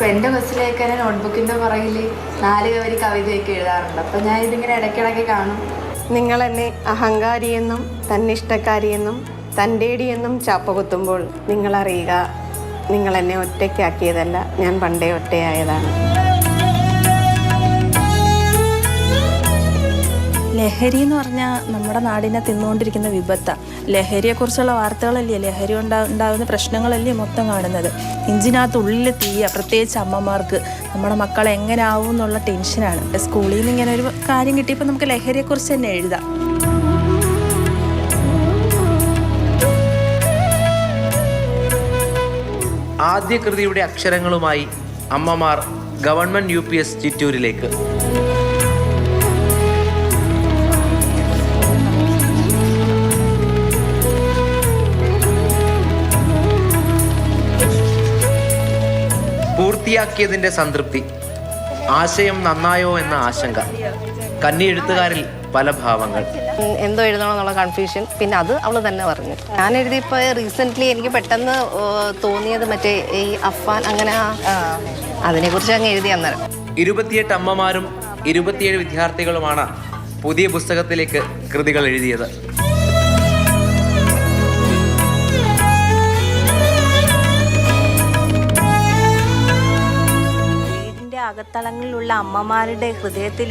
അപ്പോൾ എൻ്റെ ബസ്സിലേക്ക് തന്നെ നോട്ട്ബുക്കിൻ്റെ പുറകിൽ 4 വരി കവിതയൊക്കെ എഴുതാറുണ്ട്. അപ്പോൾ ഞാൻ ഇതിങ്ങനെ ഇടയ്ക്കിടയ്ക്ക് കാണും. നിങ്ങൾ എന്നെ അഹങ്കാരിയെന്നും തന്നിഷ്ടക്കാരിയെന്നും തൻ്റേടിയെന്നും ചാപ്പകുത്തുമ്പോൾ നിങ്ങളറിയുക, നിങ്ങൾ എന്നെ ഒറ്റയ്ക്കാക്കിയതല്ല, ഞാൻ പണ്ടേ ഒറ്റയായതാണ്. ലഹരി എന്ന് പറഞ്ഞാൽ നമ്മുടെ നാടിനെ തിന്നുകൊണ്ടിരിക്കുന്ന വിപത്താണ്. ലഹരിയെക്കുറിച്ചുള്ള വാർത്തകളല്ലേ, ലഹരി ഉണ്ടാകുന്ന പ്രശ്നങ്ങളല്ലേ മൊത്തം കാണുന്നത്. നെഞ്ചിനകത്തുള്ളിൽ തീയ, പ്രത്യേകിച്ച് അമ്മമാർക്ക് നമ്മുടെ മക്കൾ എങ്ങനെ ആവും എന്നുള്ള ടെൻഷനാണ്. സ്കൂളിൽ നിന്ന് ഇങ്ങനെ ഒരു കാര്യം കിട്ടിയപ്പോൾ നമുക്ക് ലഹരിയെക്കുറിച്ച് തന്നെ എഴുതാം. ആദ്യ കൃതിയുടെ അക്ഷരങ്ങളുമായി അമ്മമാർ ഗവൺമെൻറ് UPS ചിറ്റൂരിലേക്ക്. പൂർത്തിയാക്കിയതിൻ്റെ സംതൃപ്തി, ആശയം നന്നായോ എന്ന ആശങ്ക, കന്നി എഴുത്തുകാരിൽ പല ഭാവങ്ങൾ. എന്തോ എഴുതണോ എന്നുള്ള കൺഫ്യൂഷൻ. പിന്നെ അത് അവൾ തന്നെ പറഞ്ഞു. ഞാൻ എഴുതിയപ്പോൾ റീസെൻ്റ്ലി എനിക്ക് പെട്ടെന്ന് തോന്നിയത് മറ്റേ ഈ അഫ്വാൻ, അങ്ങനെ അതിനെക്കുറിച്ച് അങ്ങ് എഴുതി. അന്നേരം 28 അമ്മമാരും 27 വിദ്യാർത്ഥികളുമാണ് പുതിയ പുസ്തകത്തിലേക്ക് കൃതികൾ എഴുതിയത്. അകത്തളങ്ങളിലുള്ള അമ്മമാരുടെ ഹൃദയത്തിൽ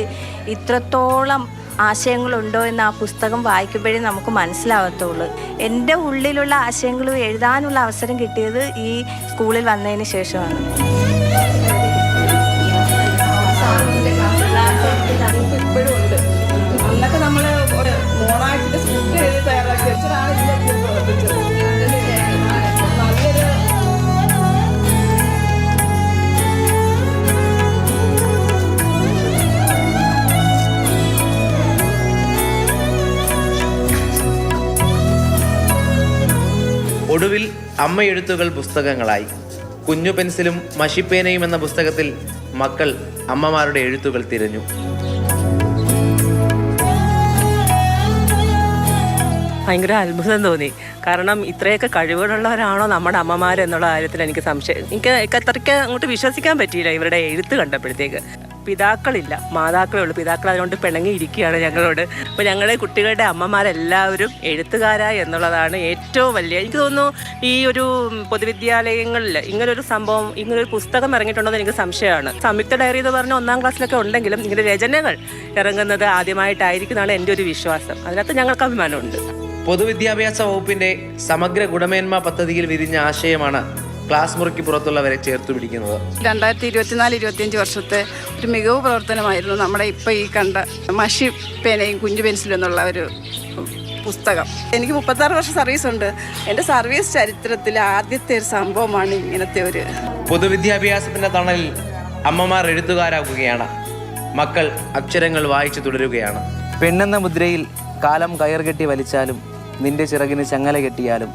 ഇത്രത്തോളം ആശയങ്ങളുണ്ടോ എന്ന് ആ പുസ്തകം വായിക്കുമ്പോഴേ നമുക്ക് മനസ്സിലാവത്തുള്ളൂ. എൻ്റെ ഉള്ളിലുള്ള ആശയങ്ങൾ എഴുതാനുള്ള അവസരം കിട്ടിയത് ഈ സ്കൂളിൽ വന്നതിന് ശേഷമാണ്. ഇപ്പോഴും ഉണ്ട്. അന്നൊക്കെ നമ്മൾ മോണായിട്ട് സ്ക്രിപ്റ്റ് എഴുതി തയ്യാറാക്കി വെച്ചതാണ് ഇതിലൊക്കെ പ്രവർത്തിച്ചത്. നല്ലൊരു ഒടുവിൽ അമ്മ എഴുത്തുകൾ പുസ്തകങ്ങളായി. കുഞ്ഞു പെൻസിലും മഷിപ്പേനയും എന്ന പുസ്തകത്തിൽ മക്കൾ അമ്മമാരുടെ എഴുത്തുകൾ തിരഞ്ഞു. ഭയങ്കര അത്ഭുതം തോന്നി. കാരണം ഇത്രയൊക്കെ കഴിവുകളുള്ളവരാണോ നമ്മുടെ അമ്മമാരെന്നുള്ള കാര്യത്തിൽ എനിക്ക് സംശയം. എനിക്ക് അത്രയ്ക്ക് അങ്ങോട്ട് വിശ്വസിക്കാൻ പറ്റിയില്ല ഇവരുടെ എഴുത്ത് കണ്ടപ്പോഴത്തേക്ക്. പിതാക്കളില്ല, മാതാക്കളേ ഉള്ളൂ. പിതാക്കൾ അതുകൊണ്ട് പിണങ്ങിയിരിക്കുകയാണ് ഞങ്ങളോട്. അപ്പോൾ ഞങ്ങളുടെ കുട്ടികളുടെ അമ്മമാരെല്ലാവരും എഴുത്തുകാരായി എന്നുള്ളതാണ് ഏറ്റവും വലിയ. എനിക്ക് തോന്നുന്നു ഈ ഒരു പൊതുവിദ്യാലയങ്ങളിൽ ഇങ്ങനൊരു സംഭവം, ഇങ്ങനൊരു പുസ്തകം ഇറങ്ങിയിട്ടുണ്ടോ എന്ന് എനിക്ക് സംശയമാണ്. സംയുക്ത ഡയറി എന്ന് പറഞ്ഞാൽ 1ാം ക്ലാസ്സിലൊക്കെ ഉണ്ടെങ്കിലും ഇങ്ങനെ രചനകൾ ഇറങ്ങുന്നത് ആദ്യമായിട്ടായിരിക്കുന്നതാണ് എൻ്റെ ഒരു വിശ്വാസം. അതിനകത്ത് ഞങ്ങൾക്ക് അഭിമാനമുണ്ട്. പൊതുവിദ്യാഭ്യാസ വകുപ്പിന്റെ സമഗ്ര ഗുണമേന്മ പദ്ധതിയിൽ വിരിഞ്ഞ ആശയമാണ് ക്ലാസ് മുറിക്ക് പുറത്തുള്ളവരെ ചേർത്തു പിടിക്കുന്നത്. 2024-25 വർഷത്തെ ഒരു മികവ് പ്രവർത്തനമായിരുന്നു നമ്മുടെ ഇപ്പോൾ ഈ കണ്ട മഷി പേനയും കുഞ്ഞു പെൻസിലും എന്നുള്ള ഒരു പുസ്തകം. എനിക്ക് 36 വർഷം സർവീസ് ഉണ്ട്. എൻ്റെ സർവീസ് ചരിത്രത്തിലെ ആദ്യത്തെ ഒരു സംഭവമാണ് ഇങ്ങനത്തെ ഒരു. പൊതുവിദ്യാഭ്യാസത്തിന്റെ തണലിൽ അമ്മമാർ എഴുത്തുകാരാകുകയാണ്. മക്കൾ അക്ഷരങ്ങൾ വായിച്ചു തുടരുകയാണ്. പെണ്ണെന്ന മുദ്രയിൽ കാലം കയറുകെട്ടി വലിച്ചാലും, നിന്റെ ചിറകിന് ചങ്ങല കെട്ടിയാലും,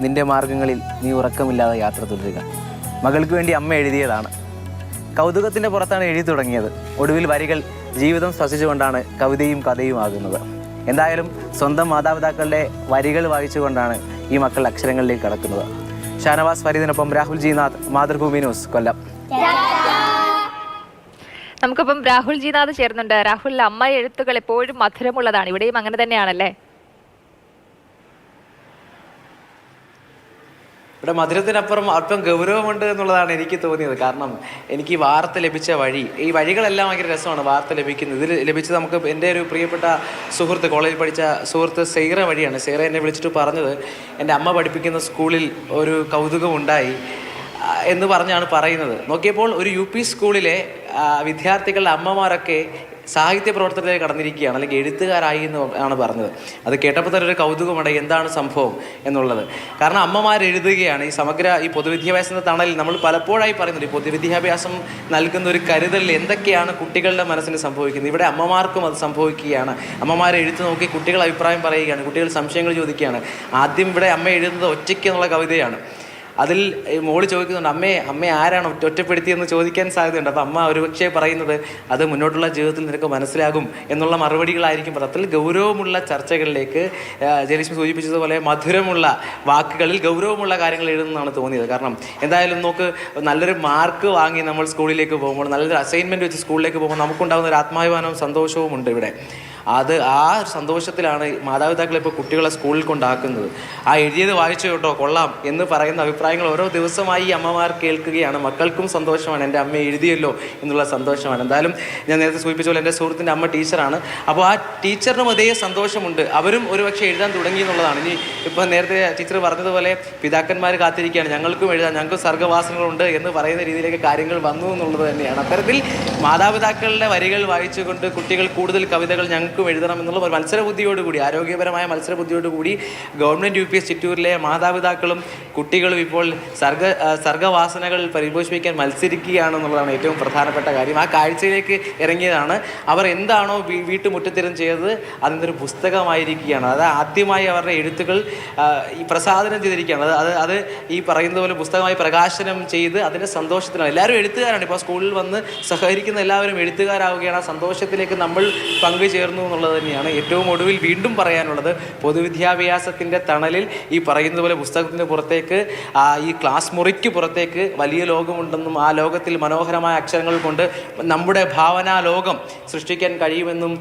നിന്റെ മാർഗങ്ങളിൽ നീ ഉറക്കമില്ലാതെ യാത്ര തുടരുക. മകൾക്ക് വേണ്ടി അമ്മ എഴുതിയതാണ്. കൗതുകത്തിൻ്റെ പുറത്താണ് എഴുതി തുടങ്ങിയത്. ഒടുവിൽ വരികൾ ജീവിതം സ്പർശിച്ചുകൊണ്ടാണ് കവിതയും കഥയും ആകുന്നത്. എന്തായാലും സ്വന്തം മാതാപിതാക്കളുടെ വരികൾ വായിച്ചുകൊണ്ടാണ് ഈ മക്കൾ അക്ഷരങ്ങളിലേക്ക് കടക്കുന്നത്. ഷാനവാസ് ഫരീദിനൊപ്പം രാഹുൽ ജി നാഥ്, മാതൃഭൂമി ന്യൂസ്, കൊല്ലം. നമുക്കിപ്പം രാഹുൽ ജി നാഥ് ചേർന്നുണ്ട്. രാഹുൽ, അമ്മ എഴുത്തുകൾ എപ്പോഴും മധുരമുള്ളതാണ്. ഇവിടെയും അങ്ങനെ തന്നെയാണല്ലേ? ഇവിടെ മധുരത്തിനപ്പുറം അല്പം ഗൗരവമുണ്ട് എന്നുള്ളതാണ് എനിക്ക് തോന്നിയത്. കാരണം എനിക്ക് ഈ വാർത്ത ലഭിച്ച വഴി, ഈ വഴികളെല്ലാം ഭയങ്കര രസമാണ് വാർത്ത ലഭിക്കുന്നത്. ഇതിൽ ലഭിച്ചത് നമുക്ക് എൻ്റെ ഒരു പ്രിയപ്പെട്ട സുഹൃത്ത്, കോളേജിൽ പഠിച്ച സുഹൃത്ത് സെയ്റ വഴിയാണ്. സെയ്റ എന്നെ വിളിച്ചിട്ട് പറഞ്ഞത് എൻ്റെ അമ്മ പഠിപ്പിക്കുന്ന സ്കൂളിൽ ഒരു കൗതുകമുണ്ടായി എന്ന് പറഞ്ഞാണ് പറയുന്നത്. നോക്കിയപ്പോൾ ഒരു UP സ്കൂളിലെ വിദ്യാർത്ഥികളുടെ അമ്മമാരൊക്കെ സാഹിത്യ പ്രവർത്തനത്തിലേക്ക് കടന്നിരിക്കുകയാണ്, അല്ലെങ്കിൽ എഴുത്തുകാരായി എന്ന് ആണ് പറഞ്ഞത്. അത് കേട്ടപ്പോൾ തന്നെ ഒരു കൗതുകമുണ്ട് എന്താണ് സംഭവം എന്നുള്ളത്. കാരണം അമ്മമാർ എഴുതുകയാണ്. ഈ പൊതുവിദ്യാഭ്യാസത്തിൻ്റെ തണലിൽ നമ്മൾ പലപ്പോഴായി പറയുന്നുണ്ട്, ഈ പൊതുവിദ്യാഭ്യാസം നൽകുന്ന ഒരു കരുതലിൽ എന്തൊക്കെയാണ് കുട്ടികളുടെ മനസ്സിന് സംഭവിക്കുന്നത്. ഇവിടെ അമ്മമാർക്കും അത് സംഭവിക്കുകയാണ്. അമ്മമാരെ എഴുത്ത് നോക്കി കുട്ടികൾ അഭിപ്രായം പറയുകയാണ്, കുട്ടികൾ സംശയങ്ങൾ ചോദിക്കുകയാണ്. ആദ്യം ഇവിടെ അമ്മ എഴുതുന്നത് ഒറ്റയ്ക്ക് എന്നുള്ള കവിതയാണ്. അതിൽ മോള് ചോദിക്കുന്നുണ്ട്, അമ്മയെ ആരാണ് ഒറ്റപ്പെടുത്തിയെന്ന് ചോദിക്കാൻ സാധ്യതയുണ്ട്. അപ്പോൾ അമ്മ ഒരുപക്ഷെ പറയുന്നത് അത് മുന്നോട്ടുള്ള ജീവിതത്തിൽ നിനക്ക് മനസ്സിലാകും എന്നുള്ള മറുപടികളായിരിക്കും. അത്രത്തിൽ ഗൗരവമുള്ള ചർച്ചകളിലേക്ക് ജയലക്ഷ്മി സൂചിപ്പിച്ചതുപോലെ മധുരമുള്ള വാക്കുകളിൽ ഗൗരവമുള്ള കാര്യങ്ങൾ എഴുതുന്നതാണ് തോന്നിയത്. കാരണം എന്തായാലും നോക്ക്, നല്ലൊരു മാർക്ക് വാങ്ങി നമ്മൾ സ്കൂളിലേക്ക് പോകുമ്പോൾ, നല്ലൊരു അസൈൻമെൻറ്റ് വെച്ച് സ്കൂളിലേക്ക് പോകുമ്പോൾ നമുക്കുണ്ടാകുന്ന ഒരു ആത്മാഭിമാനവും സന്തോഷവും ഉണ്ട് ഇവിടെ. ആ സന്തോഷത്തിലാണ് മാതാപിതാക്കൾ ഇപ്പോൾ കുട്ടികളെ സ്കൂളിൽ കൊണ്ടാക്കുന്നത്. ആ എഴുതിയത് വായിച്ചു കേട്ടോ കൊള്ളാം എന്ന് പറയുന്ന അഭിപ്രായങ്ങൾ ഓരോ ദിവസമായി ഈ അമ്മമാർ കേൾക്കുകയാണ്. മക്കൾക്കും സന്തോഷമാണ്, എൻ്റെ അമ്മ എഴുതിയല്ലോ എന്നുള്ള സന്തോഷമാണ്. എന്തായാലും ഞാൻ നേരത്തെ സൂചിപ്പിച്ച പോലെ എൻ്റെ സുഹൃത്തിൻ്റെ അമ്മ ടീച്ചറാണ്. അപ്പോൾ ആ ടീച്ചറിനും അതേ സന്തോഷമുണ്ട്. അവരും ഒരുപക്ഷെ എഴുതാൻ തുടങ്ങി എന്നുള്ളതാണ്. ഇനി ഇപ്പം നേരത്തെ ടീച്ചർ പറഞ്ഞതുപോലെ പിതാക്കന്മാർ കാത്തിരിക്കുകയാണ്, ഞങ്ങൾക്കും എഴുതാൻ, ഞങ്ങൾക്ക് സർഗ്ഗവാസനകളുണ്ട് എന്ന് പറയുന്ന രീതിയിലേക്ക് കാര്യങ്ങൾ വന്നു എന്നുള്ളത് തന്നെയാണ്. അത്തരത്തിൽ മാതാപിതാക്കളുടെ വരികൾ വായിച്ചുകൊണ്ട് കുട്ടികൾ കൂടുതൽ കവിതകൾ ഞങ്ങൾക്ക് എഴുതണം എന്നുള്ള ഒരു മത്സരബുദ്ധിയോടുകൂടി, ആരോഗ്യപരമായ മത്സരബുദ്ധിയോടുകൂടി ഗവൺമെൻറ് UPS ചിറ്റൂരിലെ മാതാപിതാക്കളും കുട്ടികളും ഇപ്പോൾ സർഗ്ഗവാസനകൾ പരിപോഷിപ്പിക്കാൻ മത്സരിക്കുകയാണെന്നുള്ളതാണ് ഏറ്റവും പ്രധാനപ്പെട്ട കാര്യം. ആ കാഴ്ചയിലേക്ക് ഇറങ്ങിയതാണ്. അവർ എന്താണോ വീട്ടുമുറ്റത്തിരുന്ന് ചെയ്തത് അതിൻ്റെ ഒരു പുസ്തകമായിരിക്കുകയാണ്. അത് ആദ്യമായി അവരുടെ എഴുത്തുകൾ ഈ പ്രസാദനം ചെയ്തിരിക്കുകയാണ്. അത് ഈ പറയുന്നത് പോലെ പുസ്തകമായി പ്രകാശനം ചെയ്ത് അതിൻ്റെ സന്തോഷത്തിലാണ്. എല്ലാവരും എഴുത്തുകാരാണ്. ഇപ്പോൾ സ്കൂളിൽ വന്ന് സഹകരിക്കുന്ന എല്ലാവരും എഴുത്തുകാരാവുകയാണ്. ആ സന്തോഷത്തിലേക്ക് നമ്മൾ പങ്കുചേർന്നു എന്നുള്ളത് തന്നെയാണ് ഏറ്റവും ഒടുവിൽ വീണ്ടും പറയാനുള്ളത്. പൊതുവിദ്യാഭ്യാസത്തിൻ്റെ തണലിൽ ഈ പറയുന്നത് പോലെ പുസ്തകത്തിന് പുറത്തേക്ക്, ഈ ക്ലാസ് മുറിക്ക് പുറത്തേക്ക് വലിയ ലോകമുണ്ടെന്നും ആ ലോകത്തിൽ മനോഹരമായ അക്ഷരങ്ങൾ കൊണ്ട് നമ്മുടെ ഭാവനാ ലോകം സൃഷ്ടിക്കാൻ കഴിയുമെന്നും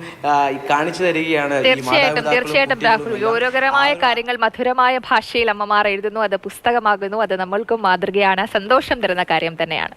കാണിച്ചു തരികയാണ്. തീർച്ചയായിട്ടും രാഹുൽ, ഗൗരവകരമായ കാര്യങ്ങൾ മധുരമായ ഭാഷയിൽ അമ്മമാർ എഴുതുന്നു, അത് പുസ്തകമാകുന്നു. അത് നമ്മൾക്കും മാതൃകയാണ്, സന്തോഷം തരുന്ന കാര്യം തന്നെയാണ്.